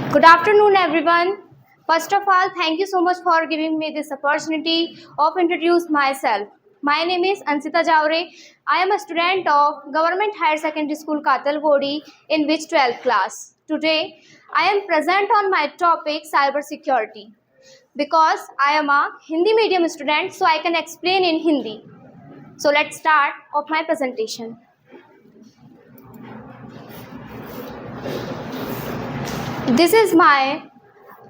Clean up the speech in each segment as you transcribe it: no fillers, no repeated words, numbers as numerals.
Good afternoon, everyone. First of all, thank you so much for giving me this opportunity of introduce myself. My name is Ansita Jaure. I am a student of Government Higher Secondary School Katalgodi in which 12th class. Today, I am present on my topic cyber security because I am a Hindi medium student, so I can explain in Hindi. So let's start of my presentation. This is my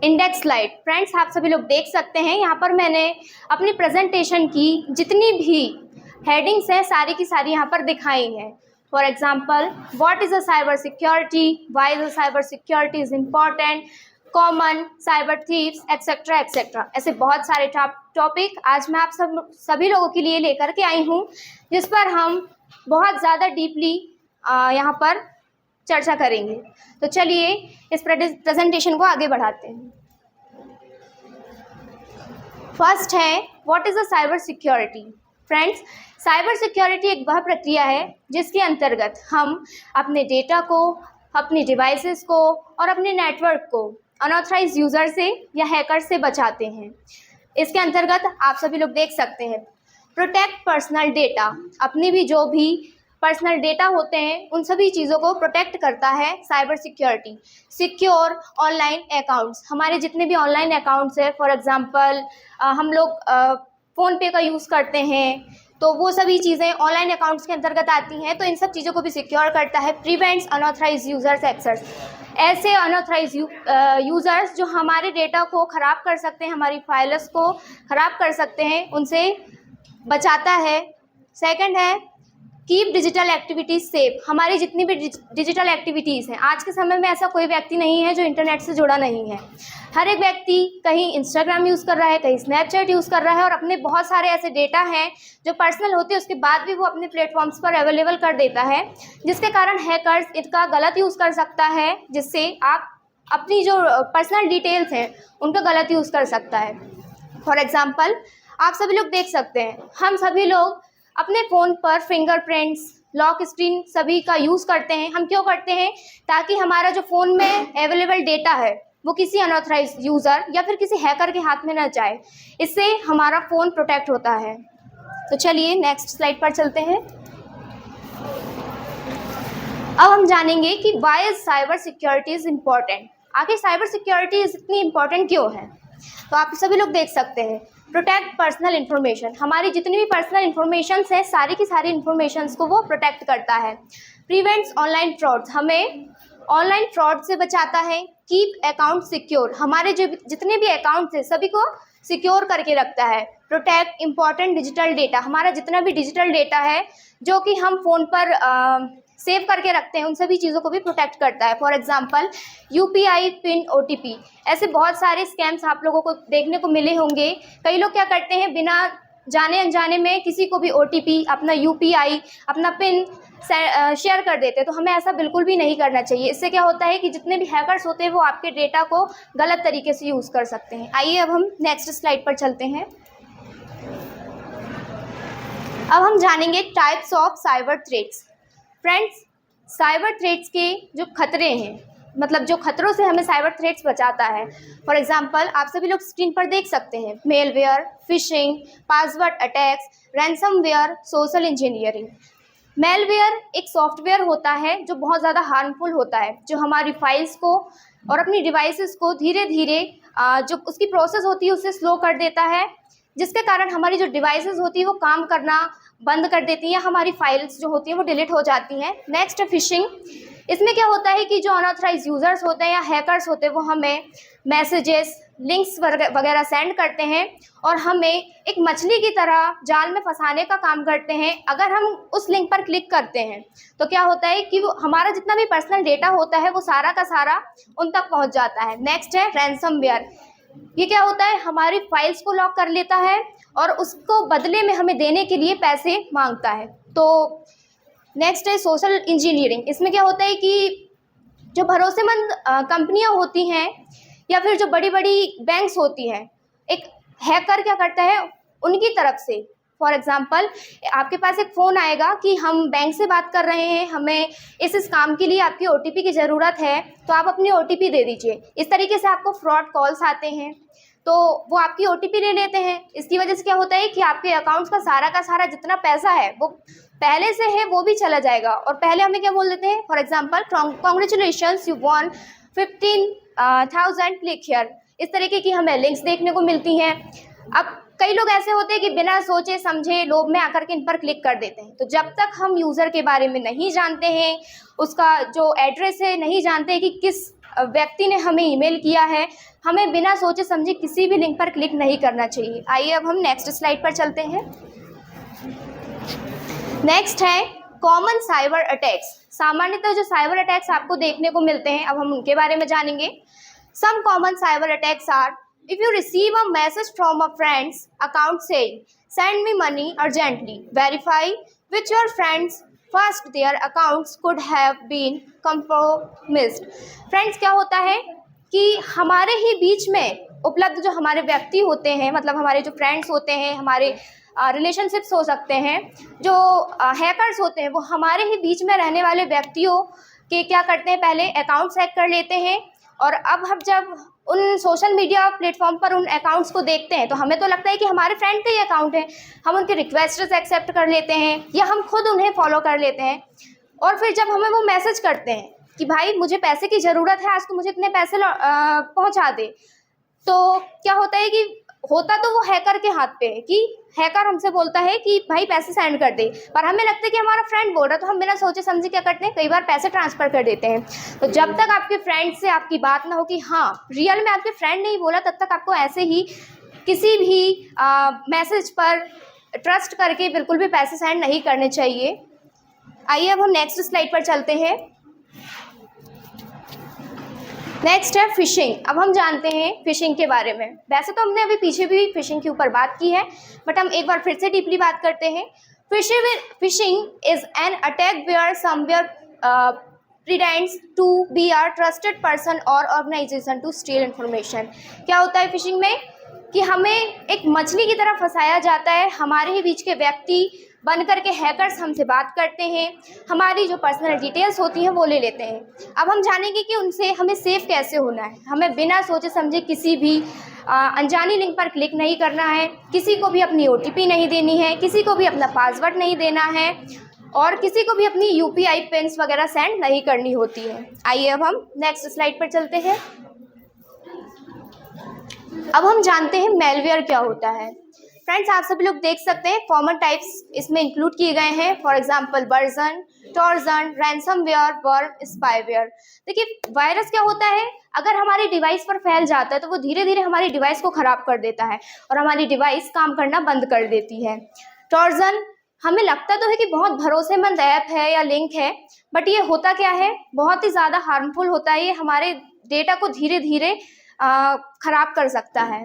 index slide. Friends, आप सभी लोग देख सकते हैं यहाँ पर मैंने अपनी प्रेजेंटेशन की जितनी भी हेडिंग्स हैं सारी की सारी यहाँ पर दिखाई हैं। For example, what is a cyber security, why is a cyber security is important, common, cyber thieves, etcetera etcetera. ऐसे बहुत सारे टॉपिक आज मैं आप सभी लोगों के लिए लेकर के आई हूँ, जिस पर हम बहुत ज़्यादा डीपली यहाँ पर चर्चा करेंगे। तो चलिए इस प्रेजेंटेशन को आगे बढ़ाते हैं। फर्स्ट है, what is a cyber security. Friends, cyber security एक वह प्रक्रिया है जिसके अंतर्गत हम अपने डेटा को, अपनी डिवाइसेस को और अपने नेटवर्क को अनऑथराइज यूज़र से या हैकर से बचाते हैं। इसके अंतर्गत आप सभी लोग देख सकते हैं, प्रोटेक्ट पर्सनल डेटा। अपनी भी जो भी पर्सनल डेटा होते हैं उन सभी चीज़ों को प्रोटेक्ट करता है cyber security. Secure online accounts, हमारे जितने भी ऑनलाइन अकाउंट्स हैं, फॉर एग्जांपल हम लोग फ़ोनपे का यूज़ करते हैं, तो वो सभी चीज़ें ऑनलाइन अकाउंट्स के अंतर्गत आती हैं, तो इन सब चीज़ों को भी सिक्योर करता है। प्रिवेंट्स अनऑथराइज यूज़र्स एक्सेस, ऐसे अनऑथराइज यूज़र्स जो हमारे डेटा को ख़राब कर सकते हैं, हमारी फाइल्स को ख़राब कर सकते हैं, उनसे बचाता है। सेकंड है, कीप डिजिटल एक्टिविटीज़ सेफ। हमारी जितनी भी डिजिटल एक्टिविटीज़ हैं, आज के समय में ऐसा कोई व्यक्ति नहीं है जो इंटरनेट से जुड़ा नहीं है। हर एक व्यक्ति कहीं इंस्टाग्राम यूज़ कर रहा है, कहीं स्नैपचैट यूज़ कर रहा है, और अपने बहुत सारे ऐसे डेटा हैं जो पर्सनल होते हैं उसके बाद भी वो अपने प्लेटफॉर्म्स पर अवेलेबल कर देता है, जिसके कारण हैकर्स इसका गलत यूज़ कर सकता है, जिससे आप अपनी जो पर्सनल डिटेल्स हैं उनका गलत यूज़ कर सकता है। फॉर एग्ज़ाम्पल, आप सभी लोग देख सकते हैं, हम सभी लोग अपने फ़ोन पर फिंगरप्रिंट्स, लॉक स्क्रीन सभी का यूज़ करते हैं। हम क्यों करते हैं? ताकि हमारा जो फ़ोन में अवेलेबल डेटा है वो किसी अनऑथराइज यूज़र या फिर किसी हैकर के हाथ में न जाए। इससे हमारा फ़ोन प्रोटेक्ट होता है। तो चलिए नेक्स्ट स्लाइड पर चलते हैं। अब हम जानेंगे कि why is cyber security is important. आखिर साइबर सिक्योरिटी इतनी इम्पॉर्टेंट क्यों है? तो आप सभी लोग देख सकते हैं, प्रोटेक्ट पर्सनल इन्फॉर्मेशन। हमारी जितनी भी पर्सनल इन्फॉर्मेशंस हैं सारी की सारी इन्फॉर्मेशंस को वो प्रोटेक्ट करता है। प्रिवेंट्स ऑनलाइन फ्रॉड्स, हमें ऑनलाइन फ्रॉड से बचाता है। कीप अकाउंट सिक्योर, हमारे जो जितने भी अकाउंट्स हैं सभी को सिक्योर करके रखता है। प्रोटेक्ट इंपॉर्टेंट डिजिटल डेटा, हमारा जितना भी डिजिटल डेटा है जो कि हम फ़ोन पर सेव करके रखते हैं उन सभी चीज़ों को भी प्रोटेक्ट करता है। For example, UPI pin, OTP, ऐसे बहुत सारे स्कैम्स आप लोगों को देखने को मिले होंगे। कई लोग क्या करते हैं, बिना जाने अनजाने में किसी को भी ओटीपी, अपना यूपीआई, अपना पिन शेयर कर देते हैं। तो हमें ऐसा बिल्कुल भी नहीं करना चाहिए। इससे क्या होता है कि जितने भी हैकर्स होते हैं वो आपके डेटा को गलत तरीके से यूज़ कर सकते हैं। आइए अब हम नेक्स्ट स्लाइड पर चलते हैं। अब हम जानेंगे types of cyber threats. Friends, cyber threats के जो खतरे हैं, मतलब जो खतरों से हमें साइबर थ्रेट्स बचाता है, फॉर एग्जांपल आप सभी लोग स्क्रीन पर देख सकते हैं, malware, fishing, password attacks, ransomware, social engineering. Malware एक सॉफ्टवेयर होता है जो बहुत ज़्यादा हार्मफुल होता है, जो हमारी फाइल्स को और अपनी डिवाइसेस को धीरे धीरे जो उसकी प्रोसेस होती है उससे स्लो कर देता है, जिसके कारण हमारी जो डिवाइसेस होती है वो काम करना बंद कर देती है, हमारी फाइल्स जो होती हैं वो डिलीट हो जाती हैं। नेक्स्ट फिशिंग, इसमें क्या होता है कि जो अनऑथराइज यूज़र्स होते हैं या हैकर्स होते हैं वो हमें मैसेजेस, लिंक्स वगैरह सेंड करते हैं और हमें एक मछली की तरह जाल में फंसाने का काम करते हैं। अगर हम उस लिंक पर क्लिक करते हैं तो क्या होता है कि वो हमारा जितना भी पर्सनल डेटा होता है वो सारा का सारा उन तक पहुंच जाता है। नेक्स्ट है रैंसमवेयर। ये क्या होता है, हमारी फाइल्स को लॉक कर लेता है और उसको बदले में हमें देने के लिए पैसे मांगता है। तो नेक्स्ट है सोशल इंजीनियरिंग। इसमें क्या होता है कि जो भरोसेमंद कंपनियां होती हैं या फिर जो बड़ी बड़ी बैंक्स होती हैं, एक हैकर क्या करता है, उनकी तरफ से फॉर एग्जांपल आपके पास एक फ़ोन आएगा कि हम बैंक से बात कर रहे हैं, हमें इस काम के लिए आपकी ओटीपी की ज़रूरत है, तो आप अपनी ओटीपी दे दीजिए। इस तरीके से आपको फ्रॉड कॉल्स आते हैं, तो वो आपकी ओटीपी ले लेते हैं। इसकी वजह से क्या होता है कि आपके अकाउंट्स का सारा जितना पैसा है वो पहले से है वो भी चला जाएगा। और पहले हमें क्या बोल देते हैं, for example congratulations you won 15,000 click here. इस तरीके की हमें लिंक्स देखने को मिलती हैं। अब कई लोग ऐसे होते हैं कि बिना सोचे समझे लोभ में आकर के इन पर क्लिक कर देते हैं। तो जब तक हम यूज़र के बारे में नहीं जानते हैं, उसका जो एड्रेस है नहीं जानते हैं कि किस व्यक्ति ने हमें ईमेल किया है, हमें बिना सोचे समझे किसी भी लिंक पर क्लिक नहीं करना चाहिए। आइए अब हम नेक्स्ट स्लाइड पर चलते हैं। नेक्स्ट है कॉमन साइबर अटैक्स। सामान्यतः जो साइबर अटैक्स आपको देखने को मिलते हैं, अब हम उनके बारे में जानेंगे। Some common cyber attacks are if you receive a message from a friend's account saying send me money urgently, verify with your friends first their accounts could have been compromised। Friends क्या होता है कि हमारे ही बीच में उपलब्ध जो हमारे व्यक्ति होते हैं, मतलब हमारे जो फ्रेंड्स होते हैं, हमारे रिलेशनशिप्स हो सकते हैं, जो हैकर्स होते हैं, वो हमारे ही बीच में रहने वाले व्यक्तियों के क्या करते हैं, पहले अकाउंट्स हैक कर लेते हैं। और अब हम जब उन सोशल मीडिया प्लेटफॉर्म पर उन अकाउंट्स को देखते हैं तो हमें तो लगता है कि हमारे फ्रेंड का ही अकाउंट है, हम उनके रिक्वेस्ट्स एक्सेप्ट कर लेते हैं या हम खुद उन्हें फॉलो कर लेते हैं। और फिर जब हमें वो मैसेज करते हैं कि भाई मुझे पैसे की ज़रूरत है, आज तो मुझे इतने पैसे पहुंचा दे, तो क्या होता है कि होता तो वो हैकर के हाथ पे है कि हैकर हमसे बोलता है कि भाई पैसे सेंड कर दे, पर हमें लगता है कि हमारा फ्रेंड बोल रहा है, तो हम बिना सोचे समझे क्या करते हैं, कई बार पैसे ट्रांसफ़र कर देते हैं। तो जब तक आपके फ्रेंड से आपकी बात ना हो कि हाँ रियल में आपके फ्रेंड नहीं बोला, तब तक आपको ऐसे ही किसी भी मैसेज पर ट्रस्ट करके बिल्कुल भी पैसे सेंड नहीं करने चाहिए। आइए अब हम नेक्स्ट स्लाइड पर चलते हैं। नेक्स्ट है फिशिंग। अब हम जानते हैं फिशिंग के बारे में। वैसे तो हमने अभी पीछे भी फिशिंग के ऊपर बात की है, बट हम एक बार फिर से डीपली बात करते हैं। Phishing is an attack where someone pretends to be a trusted person or organization to steal information। क्या होता है फिशिंग में कि हमें एक मछली की तरह फंसाया जाता है, हमारे ही बीच के व्यक्ति बन करके हैकर्स हमसे बात करते हैं, हमारी जो पर्सनल डिटेल्स होती हैं वो ले लेते हैं। अब हम जानेंगे कि उनसे हमें सेफ कैसे होना है। हमें बिना सोचे समझे किसी भी अनजानी लिंक पर क्लिक नहीं करना है, किसी को भी अपनी ओटीपी नहीं देनी है, किसी को भी अपना पासवर्ड नहीं देना है और किसी को भी अपनी यूपीआई पिन्स वगैरह सेंड नहीं करनी होती है। आइए अब हम नेक्स्ट स्लाइड पर चलते हैं। अब हम जानते हैं मेलवेयर क्या होता है। फ्रेंड्स आप सभी लोग देख सकते हैं कॉमन टाइप्स इसमें इंक्लूड किए गए हैं। For example version, torsion, ransomware, worm, spyware. देखिए वायरस क्या होता है, अगर हमारे डिवाइस पर फैल जाता है तो वो धीरे धीरे हमारी डिवाइस को ख़राब कर देता है और हमारी डिवाइस काम करना बंद कर देती है। टॉर्जन हमें लगता तो है कि बहुत भरोसेमंद ऐप है या लिंक है, बट ये होता क्या है, बहुत ही ज़्यादा हार्मफुल होता है। ये हमारे डेटा को धीरे धीरे ख़राब कर सकता है।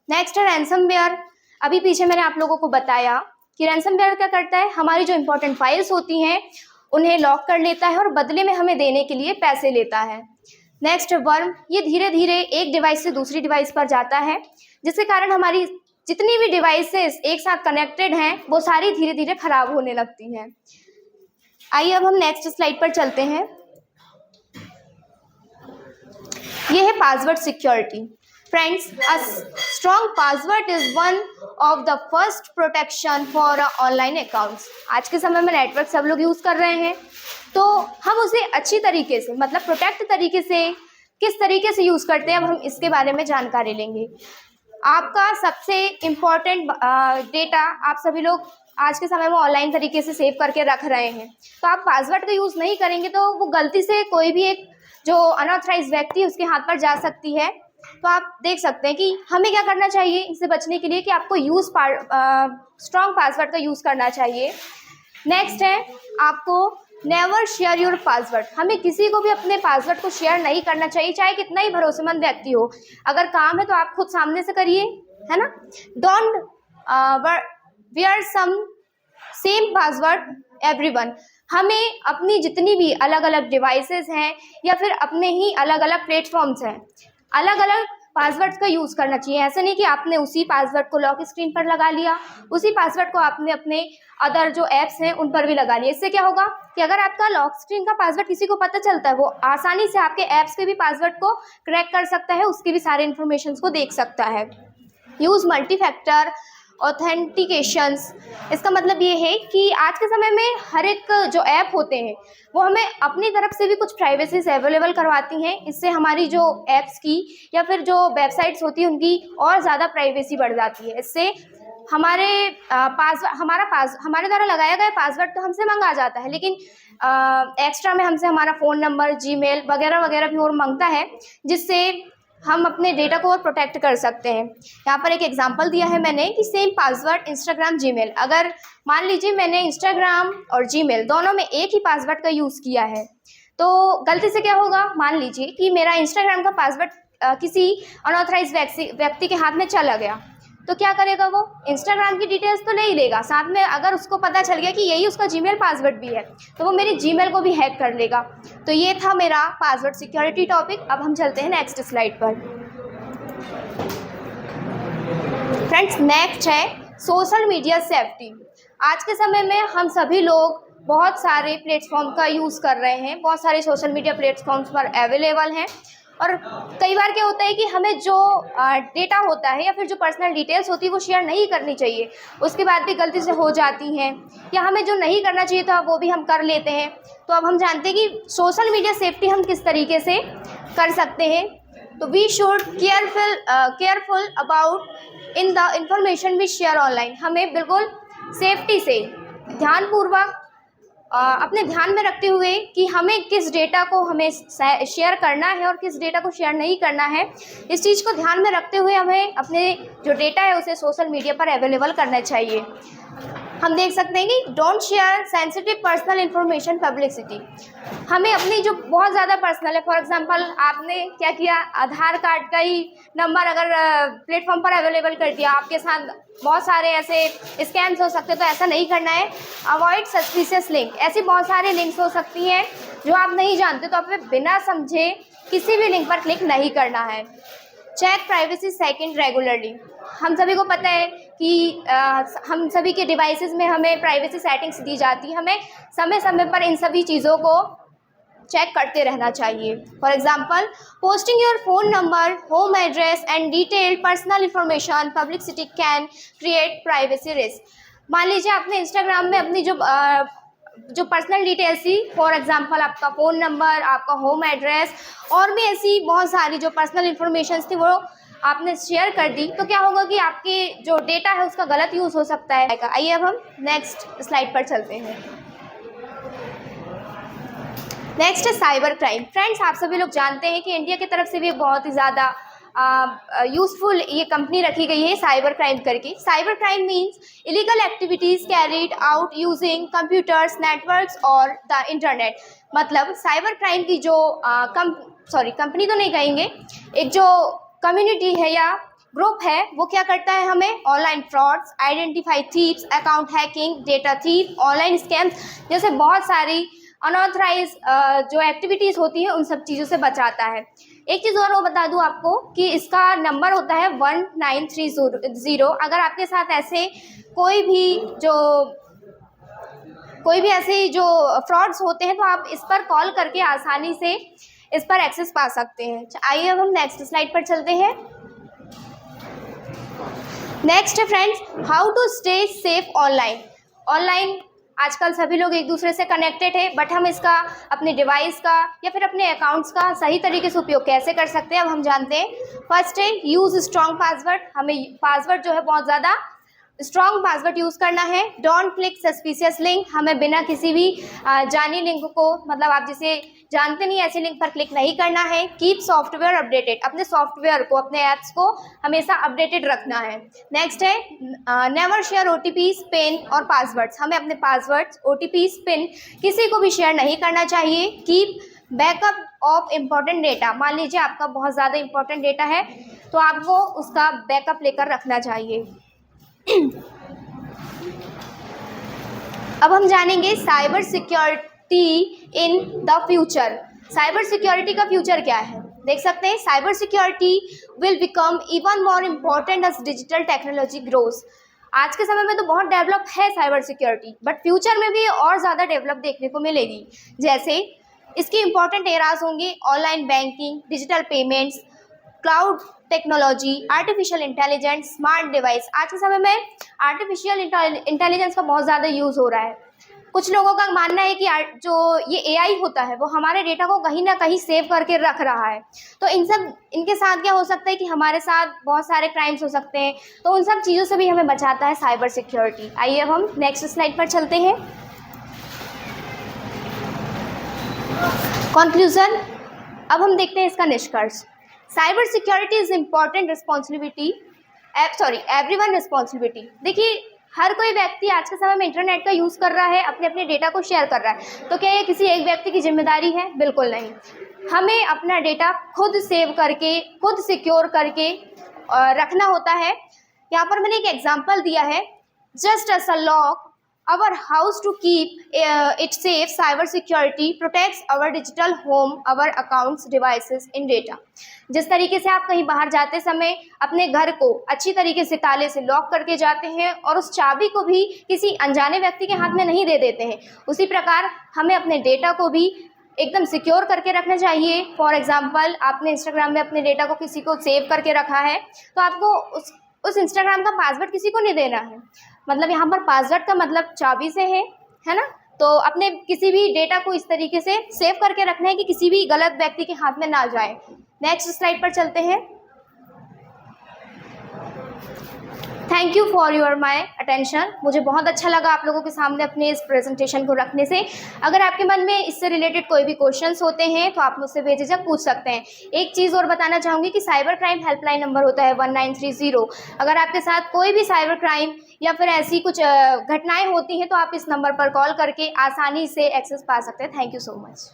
नेक्स्ट है रैंसमवेयर। अभी पीछे मैंने आप लोगों को बताया कि रैंसमवेयर क्या करता है, हमारी जो इंपॉर्टेंट फाइल्स होती हैं उन्हें लॉक कर लेता है और बदले में हमें देने के लिए पैसे लेता है। नेक्स्ट वर्म, ये धीरे धीरे एक डिवाइस से दूसरी डिवाइस पर जाता है, जिसके कारण हमारी जितनी भी डिवाइसेस एक साथ कनेक्टेड हैं वो सारी धीरे धीरे खराब होने लगती हैं। आइए अब हम नेक्स्ट स्लाइड पर चलते हैं। ये है password security. Friends, a strong password is one of the first protection for online accounts. आज के समय में नेटवर्क सब लोग यूज़ कर रहे हैं, तो हम उसे अच्छी तरीके से मतलब प्रोटेक्ट तरीके से किस तरीके से यूज़ करते हैं, अब हम इसके बारे में जानकारी लेंगे। आपका सबसे इम्पॉर्टेंट डेटा आप सभी लोग आज के समय में ऑनलाइन तरीके से सेव करके रख रहे हैं, तो आप पासवर्ड का यूज़ नहीं करेंगे तो वो गलती से कोई भी एक जो अनऑथराइज्ड व्यक्ति उसके हाथ पर जा सकती है। तो आप देख सकते हैं कि हमें क्या करना चाहिए इससे बचने के लिए कि आपको स्ट्रॉन्ग पासवर्ड का यूज़ करना चाहिए। नेक्स्ट है आपको नेवर शेयर योर पासवर्ड। हमें किसी को भी अपने पासवर्ड को शेयर नहीं करना चाहिए, चाहे कितना ही भरोसेमंद व्यक्ति हो। अगर काम है तो आप खुद सामने से करिए, है ना। Don't wear some same password everyone. हमें अपनी जितनी भी अलग अलग डिवाइसेस हैं या फिर अपने ही अलग अलग प्लेटफॉर्म्स हैं, अलग अलग पासवर्ड्स का यूज़ करना चाहिए। ऐसा नहीं कि आपने उसी पासवर्ड को लॉक स्क्रीन पर लगा लिया, उसी पासवर्ड को आपने अपने अदर जो ऐप्स हैं उन पर भी लगा लिया। इससे क्या होगा कि अगर आपका लॉक स्क्रीन का पासवर्ड किसी को पता चलता है, वो आसानी से आपके ऐप्स के भी पासवर्ड को क्रैक कर सकता है, उसकी भी सारे इन्फॉर्मेशन को देख सकता है। यूज़ मल्टी फैक्टर ऑथेंटिकेशंस, इसका मतलब ये है कि आज के समय में हर एक जो ऐप होते हैं वो हमें अपनी तरफ से भी कुछ प्राइवेसीज अवेलेबल करवाती हैं। इससे हमारी जो ऐप्स की या फिर जो वेबसाइट्स होती हैं उनकी और ज़्यादा प्राइवेसी बढ़ जाती है। इससे हमारे हमारे द्वारा लगाया गया पासवर्ड तो हमसे मांगा जाता है, लेकिन एक्स्ट्रा में हमसे हमारा फ़ोन नंबर, जीमेल वगैरह वगैरह भी और मांगता है, जिससे हम अपने डेटा को और प्रोटेक्ट कर सकते हैं। यहाँ पर एक एग्जांपल दिया है मैंने कि सेम पासवर्ड इंस्टाग्राम, जीमेल, अगर मान लीजिए मैंने इंस्टाग्राम और जीमेल दोनों में एक ही पासवर्ड का यूज़ किया है, तो गलती से क्या होगा, मान लीजिए कि मेरा इंस्टाग्राम का पासवर्ड किसी अनऑथराइज व्यक्ति के हाथ में चला गया, तो क्या करेगा वो? इंस्टाग्राम की डिटेल्स तो नहीं लेगा, साथ में अगर उसको पता चल गया कि यही उसका जीमेल पासवर्ड भी है तो वो मेरी जीमेल को भी हैक कर लेगा। तो ये था मेरा पासवर्ड सिक्योरिटी टॉपिक। अब हम चलते हैं नेक्स्ट स्लाइड पर। फ्रेंड्स, नेक्स्ट है सोशल मीडिया सेफ्टी। आज के समय में हम सभी लोग बहुत सारे प्लेटफॉर्म का यूज़ कर रहे हैं, बहुत सारे सोशल मीडिया प्लेटफॉर्म्स पर अवेलेबल हैं, और कई बार क्या होता है कि हमें जो डेटा होता है या फिर जो पर्सनल डिटेल्स होती है वो शेयर नहीं करनी चाहिए, उसके बाद भी गलती से हो जाती हैं, या हमें जो नहीं करना चाहिए था वो भी हम कर लेते हैं। तो अब हम जानते हैं कि सोशल मीडिया सेफ्टी हम किस तरीके से कर सकते हैं। तो we should careful about in the information we share online. हमें बिल्कुल सेफ्टी से ध्यानपूर्वक अपने ध्यान में रखते हुए कि हमें किस डेटा को हमें शेयर करना है और किस डेटा को शेयर नहीं करना है, इस चीज़ को ध्यान में रखते हुए हमें अपने जो डेटा है उसे सोशल मीडिया पर अवेलेबल करना चाहिए। हम देख सकते हैं कि don't share sensitive personal information publicity. हमें अपनी जो बहुत ज़्यादा पर्सनल है, फॉर एग्जांपल आपने क्या किया, आधार कार्ड का ही नंबर अगर प्लेटफॉर्म पर अवेलेबल कर दिया, आपके साथ बहुत सारे ऐसे स्कैम्स हो सकते हैं, तो ऐसा नहीं करना है। अवॉइड सस्पिशियस लिंक, ऐसी बहुत सारे लिंक्स हो सकती हैं जो आप नहीं जानते, तो आप बिना समझे किसी भी लिंक पर क्लिक नहीं करना है। Check privacy setting regularly. हम सभी को पता है कि हम सभी के डिवाइसेस में हमें प्राइवेसी सेटिंग्स दी जाती है, हमें समय समय पर इन सभी चीज़ों को चेक करते रहना चाहिए। For example, posting your phone number, home address and detailed personal information publicity can create privacy risk. मान लीजिए आपने इंस्टाग्राम में अपनी जो पर्सनल डिटेल्स थी, फॉर एग्जांपल आपका फ़ोन नंबर, आपका होम एड्रेस और भी ऐसी बहुत सारी जो पर्सनल इन्फॉर्मेशन थी वो आपने शेयर कर दी, तो क्या होगा कि आपके जो डेटा है उसका गलत यूज़ हो सकता है। आइए अब हम नेक्स्ट स्लाइड पर चलते हैं। नेक्स्ट है साइबर क्राइम। फ्रेंड्स, आप सभी लोग जानते हैं कि इंडिया की तरफ से भी बहुत ही ज़्यादा यूजफुल ये कंपनी रखी गई है साइबर क्राइम करके। Cyber crime means illegal activities carried out using computers, networks और द इंटरनेट। मतलब साइबर क्राइम की जो कंपनी तो नहीं कहेंगे, एक जो कम्युनिटी है या ग्रुप है वो क्या करता है, हमें online frauds, identify thieves, account hacking, data thief, online scams जैसे बहुत सारी अनऑथराइज जो एक्टिविटीज़ होती है उन सब चीज़ों से बचाता है। एक चीज़ और वो बता दूं आपको कि इसका नंबर होता है 1930। अगर आपके साथ ऐसे कोई भी ऐसे जो फ्रॉड्स होते हैं तो आप इस पर कॉल करके आसानी से इस पर एक्सेस पा सकते हैं। आइए अब हम नेक्स्ट स्लाइड पर चलते हैं। नेक्स्ट है friends, how to stay safe online. आजकल सभी लोग एक दूसरे से कनेक्टेड है, बट हम इसका अपने डिवाइस का या फिर अपने अकाउंट्स का सही तरीके से उपयोग कैसे कर सकते हैं अब हम जानते हैं। फर्स्ट है यूज़ स्ट्रॉन्ग पासवर्ड। हमें पासवर्ड जो है बहुत ज़्यादा स्ट्रॉन्ग पासवर्ड यूज़ करना है। Don't click suspicious link. हमें बिना किसी भी जानी लिंक को, मतलब आप जिसे जानते नहीं ऐसे लिंक पर क्लिक नहीं करना है। Keep software updated. अपने सॉफ्टवेयर को, अपने ऐप्स को हमेशा अपडेटेड रखना है। नेक्स्ट है नेवर शेयर OTPs, पिन और पासवर्ड्स। हमें अपने पासवर्ड्स, OTPs, पिन किसी को भी शेयर नहीं करना चाहिए। Keep backup of important data. मान लीजिए आपका बहुत ज़्यादा इंपॉर्टेंट डेटा है तो आपको उसका बैकअप लेकर रखना चाहिए। अब हम जानेंगे cyber security in the future. Cyber security का फ्यूचर क्या है। देख सकते हैं cyber security will become even more important as digital technology grows. आज के समय में तो बहुत डेवलप है साइबर सिक्योरिटी, बट फ्यूचर में भी और ज़्यादा डेवलप देखने को मिलेगी। जैसे इसके इम्पॉर्टेंट एराज होंगे online banking, digital payments, cloud technology, artificial intelligence, smart device. आज के समय में आर्टिफिशियल इंटेलिजेंस का बहुत ज़्यादा यूज़ हो रहा है। कुछ लोगों का मानना है कि जो ये एआई होता है वो हमारे डेटा को कहीं ना कहीं सेव करके रख रहा है। तो इनके साथ क्या हो सकता है कि हमारे साथ बहुत सारे क्राइम्स हो सकते हैं। तो उन सब चीज़ों से भी हमें बचाता है साइबर सिक्योरिटी। आइए अब हम नेक्स्ट स्लाइड पर चलते हैं। कंक्लूजन, अब हम देखते हैं इसका निष्कर्ष। Cyber security is important responsibility, everyone responsibility. देखिए, हर कोई व्यक्ति आज के समय में इंटरनेट का यूज़ कर रहा है, अपने अपने डेटा को शेयर कर रहा है। तो क्या ये किसी एक व्यक्ति की जिम्मेदारी है? बिल्कुल नहीं। हमें अपना डेटा खुद सेव करके, खुद सिक्योर करके रखना होता है। यहाँ पर मैंने एक एग्जांपल दिया है, just as a lock our house to keep it safe, cyber security protects our digital home, our accounts, devices and data। जिस तरीके से आप कहीं बाहर जाते समय अपने घर को अच्छी तरीके से ताले से लॉक करके जाते हैं और उस चाबी को भी किसी अनजाने व्यक्ति के हाथ में नहीं दे देते हैं, उसी प्रकार हमें अपने डेटा को भी एकदम सिक्योर करके रखना चाहिए। फॉर एग्जाम्पल, आपने इंस्टाग्राम में अपने डेटा को किसी को सेव करके रखा है, तो आपको उस इंस्टाग्राम का पासवर्ड किसी को नहीं देना है। मतलब यहाँ पर पासवर्ड का मतलब चाबी से है ना। तो अपने किसी भी डेटा को इस तरीके से सेव करके रखना है कि किसी भी गलत व्यक्ति के हाथ में ना जाए। नेक्स्ट स्लाइड पर चलते हैं। Thank you for your my attention. मुझे बहुत अच्छा लगा आप लोगों के सामने अपने इस प्रेजेंटेशन को रखने से। अगर आपके मन में इससे रिलेटेड कोई भी क्वेश्चंस होते हैं तो आप मुझसे बेझिझक पूछ सकते हैं। एक चीज़ और बताना चाहूँगी कि साइबर क्राइम हेल्पलाइन नंबर होता है 1930। अगर आपके साथ कोई भी साइबर क्राइम या फिर ऐसी कुछ घटनाएँ होती हैं तो आप इस नंबर पर कॉल करके आसानी से एक्सेस पा सकते हैं। Thank you so much.